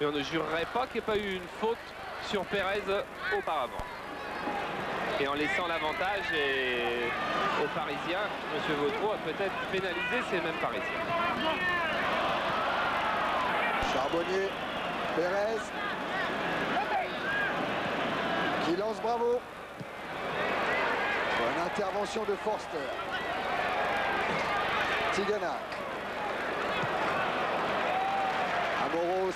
mais on ne jurerait pas qu'il n'y ait pas eu une faute sur Pérez auparavant. Et en laissant l'avantage aux Parisiens, M. Vautreau a peut-être pénalisé ces mêmes Parisiens. Charbonnier, Pérez, qui lance Bravo. Une intervention de Forster. Tigana. Amoros.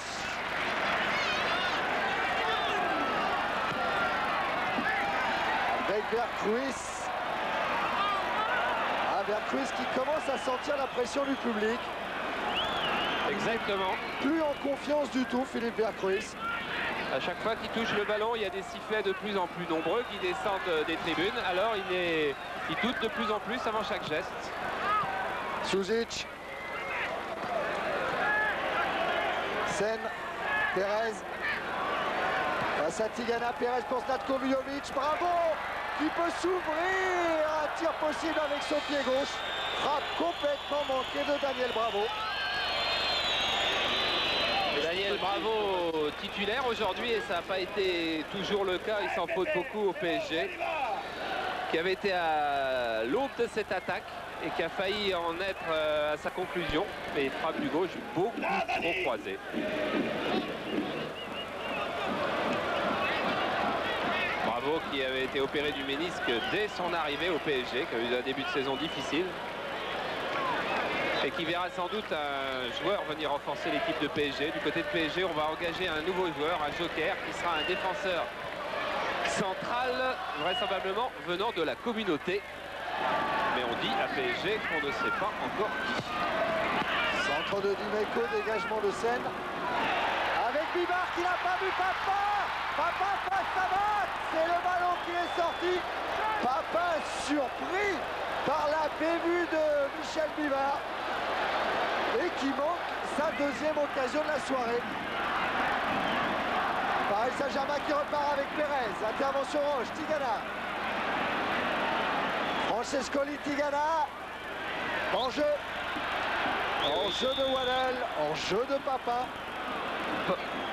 Avec Vercruis. Vercruis qui commence à sentir la pression du public. Exactement. Plus en confiance du tout, Philippe Vercruis. À chaque fois qu'il touche le ballon, il y a des sifflets de plus en plus nombreux qui descendent des tribunes. Alors il doute de plus en plus avant chaque geste. Suzic. Sen. Pérez. Face à Tigana. Pérez pour Zlatko Vujovic. Bravo! Qui peut s'ouvrir. Un tir possible avec son pied gauche. Frappe complètement manquée de Daniel Bravo. Daniel Bravo titulaire aujourd'hui et ça n'a pas été toujours le cas, il s'en faut beaucoup au PSG qui avait été à l'aube de cette attaque et qui a failli en être à sa conclusion, mais frappe du gauche beaucoup trop croisée. Bravo qui avait été opéré du ménisque dès son arrivée au PSG, qui a eu un début de saison difficile. Et qui verra sans doute un joueur venir renforcer l'équipe de PSG. Du côté de PSG, on va engager un nouveau joueur, un joker, qui sera un défenseur central, vraisemblablement venant de la communauté. Mais on dit à PSG qu'on ne sait pas encore qui. Centre de Dimeco, dégagement de Sen. Avec Bibar qui n'a pas vu Papa. Papa face à Max. C'est le ballon qui est sorti. Papa surpris par la bévue de Michel Bibar. Et qui manque sa deuxième occasion de la soirée. Paris Saint-Germain qui repart avec Pérez. Intervention Roche, Tigana. Francescoli, Tigana. En jeu. En jeu de Waddle. En jeu de Papin.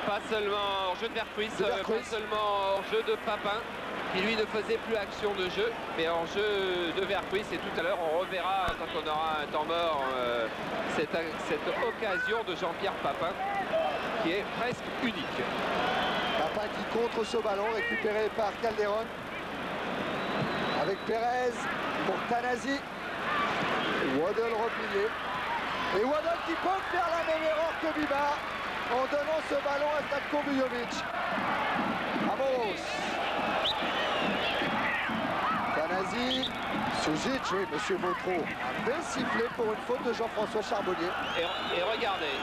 Pas seulement en jeu de Vercruis, pas seulement en jeu de Papin, qui lui ne faisait plus action de jeu, mais en jeu de Vercruis. Et tout à l'heure, on reverra, quand on aura un temps mort, cette occasion de Jean-Pierre Papin, qui est presque unique. Papin qui contre ce ballon, récupéré par Calderon. Avec Pérez pour Tanasi. Waddle replié. Et Waddle qui peut faire la même erreur que Bibar en donnant ce ballon à Zlatko Vujovic. Amoros. Tanasi. Suzic, oui, monsieur Vautreau avait sifflé pour une faute de Jean-François Charbonnier. Et regardez.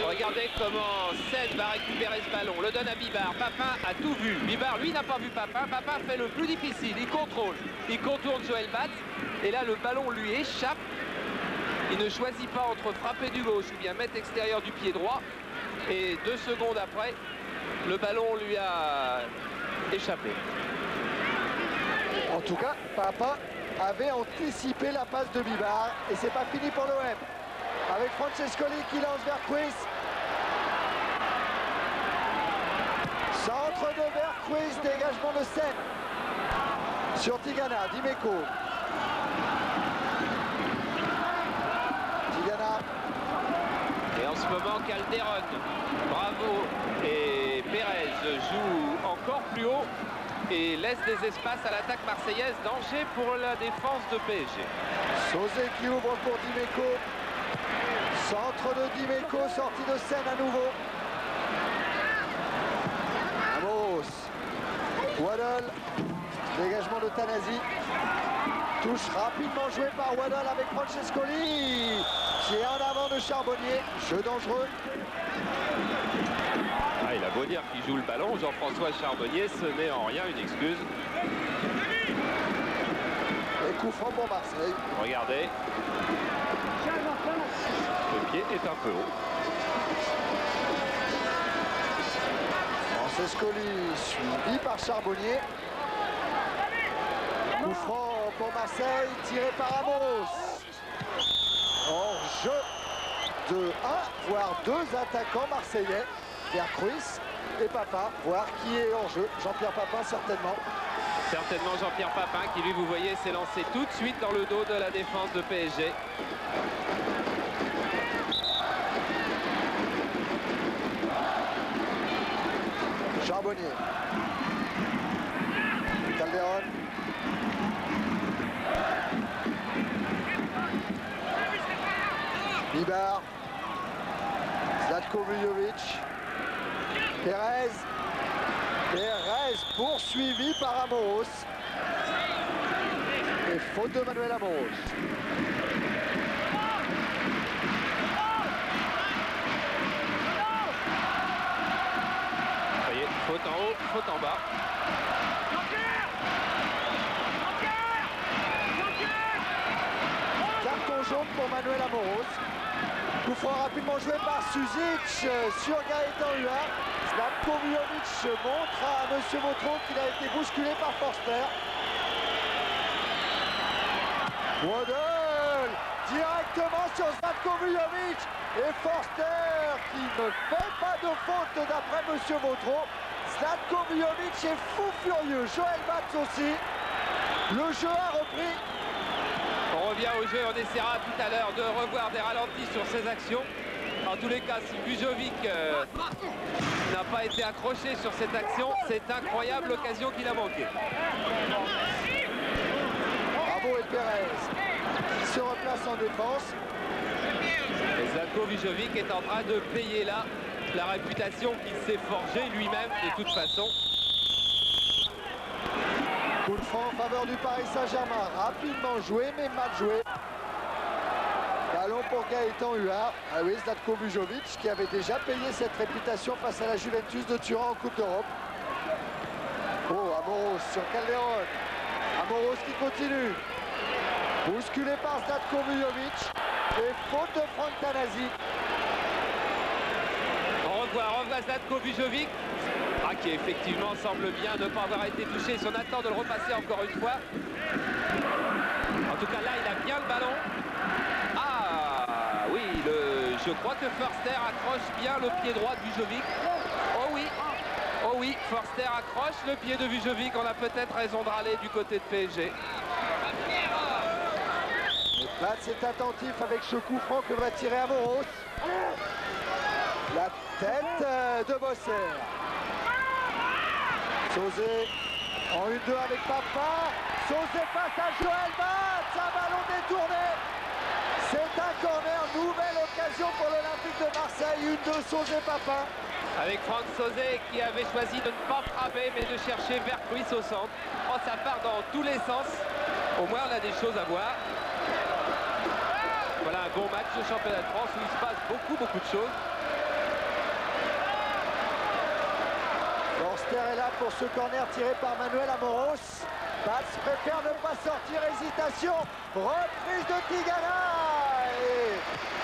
Regardez comment Sen va récupérer ce ballon, le donne à Bibar. Papin a tout vu. Bibar, lui, n'a pas vu Papin. Papin fait le plus difficile. Il contrôle. Il contourne Joël Batz. Et là, le ballon lui échappe. Il ne choisit pas entre frapper du gauche ou bien mettre extérieur du pied droit. Et 2 secondes après, le ballon lui a échappé. En tout cas, Papin avait anticipé la passe de Bibar. Et c'est pas fini pour l'OM. Avec Francescoli qui lance Vercruis. Centre de Vercruis, dégagement de Sen. Sur Tigana, Dimeco. Tigana. Et en ce moment, Calderon, Bravo et Pérez jouent encore plus haut et laissent des espaces à l'attaque marseillaise. Danger pour la défense de PSG. Sauzé qui ouvre pour Dimeco. Centre de Dimeco, sortie de Sen à nouveau. Amos. Waddle. Dégagement de Tanasi. Touche rapidement jouée par Waddle avec Francescoli. Qui est en avant de Charbonnier. Jeu dangereux. Ah, il a beau dire qu'il joue le ballon, Jean-François Charbonnier, ce n'est en rien une excuse. Et coup franc pour Marseille. Regardez. Le pied est un peu haut. Francescoli suivi par Charbonnier. Coup franc pour Marseille, tiré par Amos. Hors jeu de 1, voire 2 attaquants marseillais, Vercruis et Papin, voir qui est en jeu. Jean-Pierre Papin certainement. Certainement Jean-Pierre Papin qui, lui, vous voyez, s'est lancé tout de suite dans le dos de la défense de PSG. Charbonnier. Calderon. Bibar. Zlatko Vujovic. Pérez. Pérez poursuivi par Amoros. Et faute de Manuel Amoros. Vous voyez, faute en haut, faute en bas. Carton jaune pour Manuel Amoros. Coup franc rapidement joué par Suzic sur Gaëtan Huard. Zlatko Vujovic montre à M. Vautreau qu'il a été bousculé par Forster. Waddle directement sur Zlatko Vujovic. Et Forster qui ne fait pas de faute d'après M. Vautreau. Zlatko Vujovic est fou furieux. Joël Batz aussi. Le jeu a repris. On revient au jeu, on essaiera tout à l'heure de revoir des ralentis sur ces actions. En tous les cas, si Vujovic n'a pas été accroché sur cette action, c'est incroyable l'occasion qu'il a manquée. Bravo et Pérez qui se replace en défense. Et Zlatko Vujovic est en train de payer là la réputation qu'il s'est forgée lui-même de toute façon. Coup de franc en faveur du Paris Saint-Germain. Rapidement joué, mais mal joué. Ballon pour Gaëtan Huard. Ah oui, Zlatko Vujovic qui avait déjà payé cette réputation face à la Juventus de Turin en Coupe d'Europe. Oh, Amoros sur Calderon. Amoros qui continue. Bousculé par Zlatko Vujovic. Et faute de Franck Tanasi. On revoit Zlatko Vujovic. Qui effectivement semble bien ne pas avoir été touché. Si on attend de le repasser encore une fois. En tout cas là il a bien le ballon. Ah oui, je crois que Forster accroche bien le pied droit de Vujovic. Oh oui, Forster accroche le pied de Vujovic. On a peut-être raison de râler du côté de PSG. Batz est attentif avec ce coup franc que va tirer Amoros. La tête de Bosser. Sauzé en 1-2 avec Papin. Sauzé face à Joël Batz. Un ballon détourné. C'est un corner. Nouvelle occasion pour l'Olympique de Marseille. 1-2 Sauzé-Papin. Avec Franck Sauzé qui avait choisi de ne pas frapper mais de chercher Vercruis au centre. Oh, ça part dans tous les sens. Au moins on a des choses à voir. Voilà un bon match de championnat de France où il se passe beaucoup de choses. Forster est là pour ce corner tiré par Manuel Amoros. Batz préfère ne pas sortir, hésitation. Reprise de Tigana. Et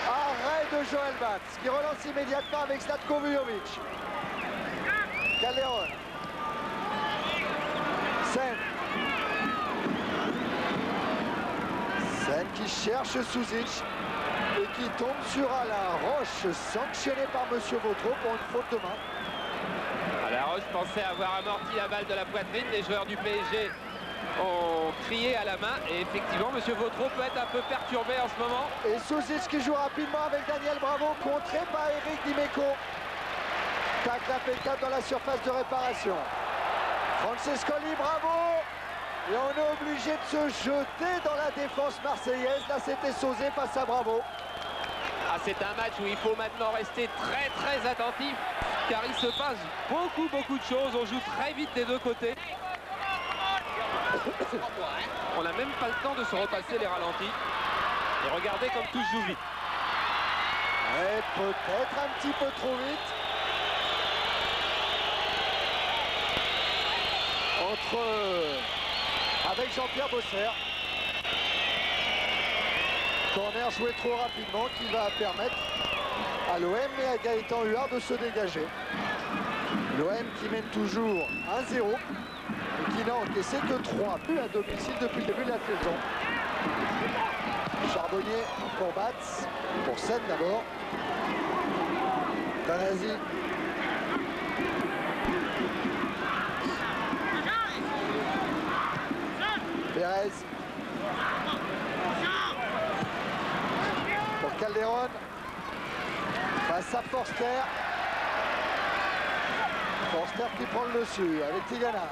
arrêt de Joël Batz qui relance immédiatement avec Zlatko Vujovic. Calderon. Sen. Sen qui cherche Suzic et qui tombe sur Alain Roche, sanctionné par M. Vautreau pour une faute de main. Alain Roche pensait avoir amorti la balle de la poitrine. Les joueurs du PSG ont crié à la main. Et effectivement, M. Vautreau peut être un peu perturbé en ce moment. Et Suzic qui joue rapidement avec Daniel Bravo, contré par Eric Dimeco. Tacle impeccable dans la surface de réparation. Francescoli, bravo. Et on est obligé de se jeter dans la défense marseillaise. Là, c'était Sauzé face à Bravo. Ah, c'est un match où il faut maintenant rester très attentif. Car il se passe beaucoup de choses. On joue très vite des deux côtés. On n'a même pas le temps de se repasser les ralentis. Et regardez comme tout se joue vite. Ouais, peut-être un petit peu trop vite. Avec Jean-Pierre Bosser. Corner joué trop rapidement qui va permettre à l'OM et à Gaëtan Huard de se dégager. L'OM qui mène toujours 1-0 et qui n'a encaissé que 3 buts à domicile depuis le début de la saison. Charbonnier pour Batz, pour Sen d'abord. Tanasi. Pérez. Pour Calderon. Face à Forster. Forster qui prend le dessus avec Tigana.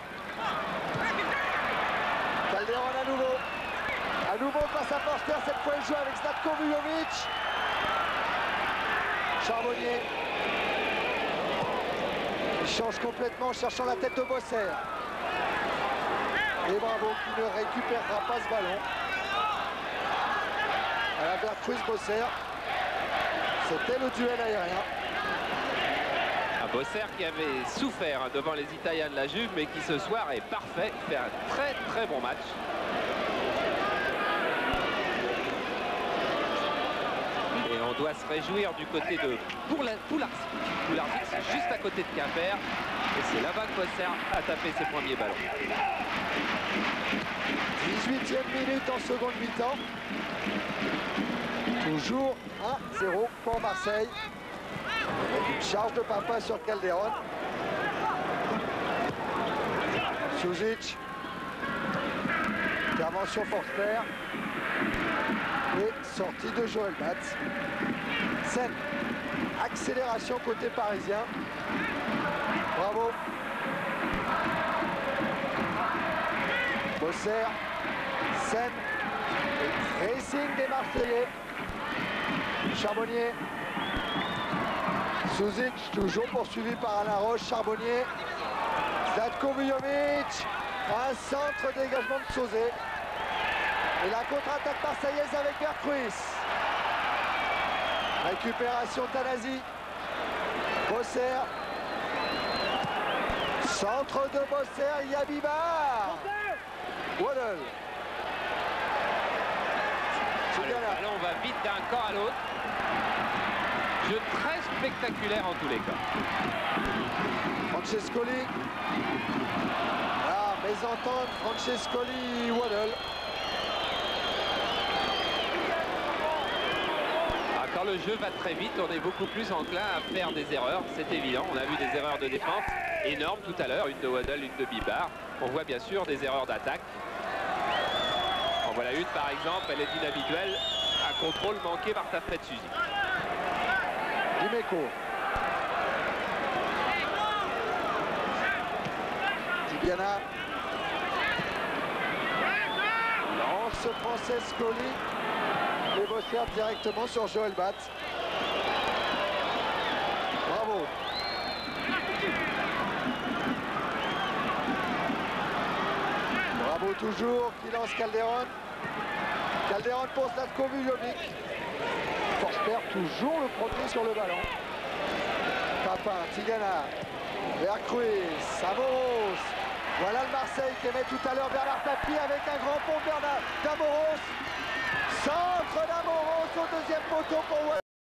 Calderon à nouveau. À nouveau face à Forster, cette fois il joue avec Zlatko Vujovic. Charbonnier. Il change complètement en cherchant la tête de Bosser. Et Bravo qui ne récupérera pas ce ballon. À la Vercruz Bosser. C'était le duel aérien. Un Bosser qui avait souffert devant les Italiens de la Juve, mais qui ce soir est parfait. Il fait un très très bon match. Et on doit se réjouir du côté de Poularsic. Poularsic, c'est juste à côté de Quimper. Et c'est là-bas que Bosser a tapé ses premiers ballons. 18e minute en seconde mi-temps. Toujours 1-0 pour Marseille. Avec une charge de Papa sur Calderon. Suzic. Intervention Forster. Et sortie de Joël Batz. Sen. Accélération côté parisien. Bravo. Bosser. Sen. Racing des Marseillais. Charbonnier. Suzic, toujours poursuivi par Alain Roche. Charbonnier. Zlatko Vujovic. Un centre dégagement de Sauzet. Et la contre-attaque marseillaise avec Vercruz. Récupération Tanasi. Bosser. Centre de Bosser, il y a Bibar. Waddle. Le ballon va vite d'un camp à l'autre. Jeu très spectaculaire en tous les cas. Francescoli. Ah, mésentente, Francescoli, Waddle. Quand le jeu va très vite, on est beaucoup plus enclin à faire des erreurs, c'est évident. On a vu des erreurs de défense énormes tout à l'heure, une de Waddle, une de Bibar. On voit bien sûr des erreurs d'attaque. En voilà une par exemple, elle est inhabituelle. Un contrôle manqué par Tafret Suzy. Dimeco. Tigana. Lance Francescoli. Et Bosser directement sur Joël Batz. Bravo. Bravo toujours qui lance Calderon. Calderon pour Zlatko Vujovic. Forster toujours le premier sur le ballon. Papin, Tigana, Vercruz, Amoros. Voilà le Marseille qui aimait tout à l'heure Bernard Tapie avec un grand pont d'Amoros. Centre d'Amoros au deuxième poteau pour